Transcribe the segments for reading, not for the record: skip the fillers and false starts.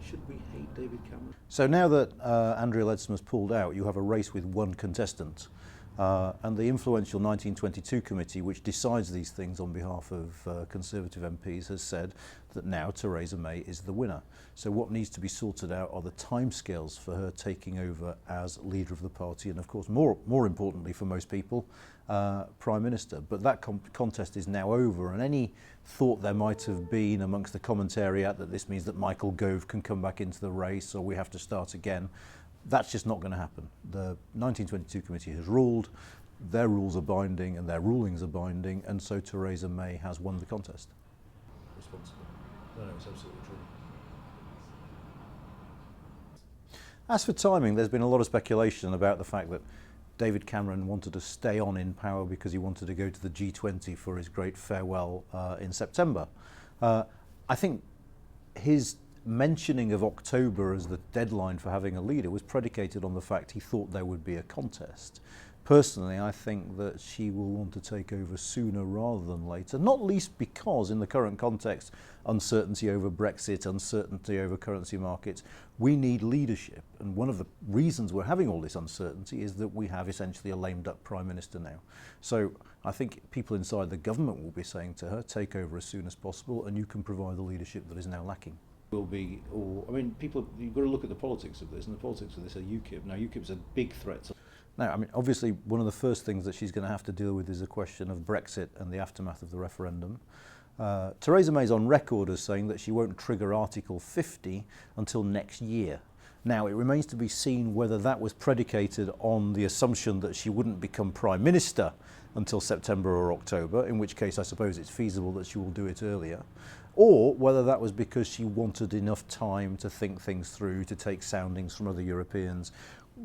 Should we hate David Cameron? So now that Andrea Leadsom has pulled out, you have a race with one contestant. And the influential 1922 committee, which decides these things on behalf of Conservative MPs, has said that now Theresa May is the winner. So what needs to be sorted out are the timescales for her taking over as leader of the party, and of course, more importantly for most people, Prime Minister. But that contest is now over, and any thought there might have been amongst the commentariat that this means that Michael Gove can come back into the race or we have to start again, that's just not going to happen. The 1922 committee has ruled, their rules are binding and their rulings are binding, and so Theresa May has won the contest. Responsible. No, it's absolutely true. As for timing, there's been a lot of speculation about the fact that David Cameron wanted to stay on in power because he wanted to go to the G20 for his great farewell in September. I think his mentioning of October as the deadline for having a leader was predicated on the fact he thought there would be a contest. Personally, I think that she will want to take over sooner rather than later, not least because in the current context, uncertainty over Brexit, uncertainty over currency markets, we need leadership. And one of the reasons we're having all this uncertainty is that we have essentially a lame duck Prime Minister now. So I think people inside the government will be saying to her, take over as soon as possible and you can provide the leadership that is now lacking. Will be, or I mean, people, you've got to look at the politics of this, and the politics of this are UKIP. Now, UKIP's a big threat to... Now, I mean, obviously, one of the first things that she's going to have to deal with is the question of Brexit and the aftermath of the referendum. Theresa May's on record as saying that she won't trigger Article 50 until next year. Now, it remains to be seen whether that was predicated on the assumption that she wouldn't become Prime Minister until September or October, in which case I suppose it's feasible that she will do it earlier, or whether that was because she wanted enough time to think things through, to take soundings from other Europeans.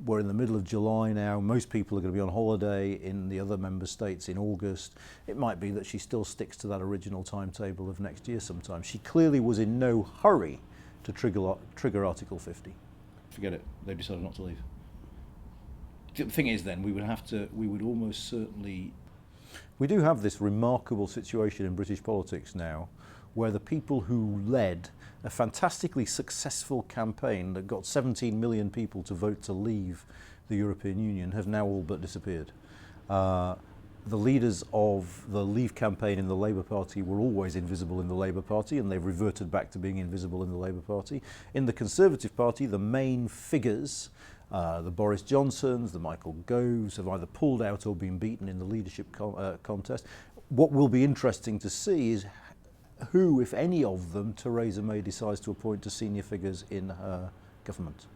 We're in the middle of July now, most people are going to be on holiday in the other member states in August. It might be that she still sticks to that original timetable of next year sometime. She clearly was in no hurry to trigger Article 50. Forget it, they've decided not to leave. The thing is then, we would almost certainly... We do have this remarkable situation in British politics now where the people who led a fantastically successful campaign that got 17 million people to vote to leave the European Union have now all but disappeared. The leaders of the Leave campaign in the Labour Party were always invisible in the Labour Party, and they've reverted back to being invisible in the Labour Party. In the Conservative Party, the main figures, the Boris Johnsons, the Michael Goves, have either pulled out or been beaten in the leadership contest. What will be interesting to see is who, if any of them, Theresa May decides to appoint to senior figures in her government.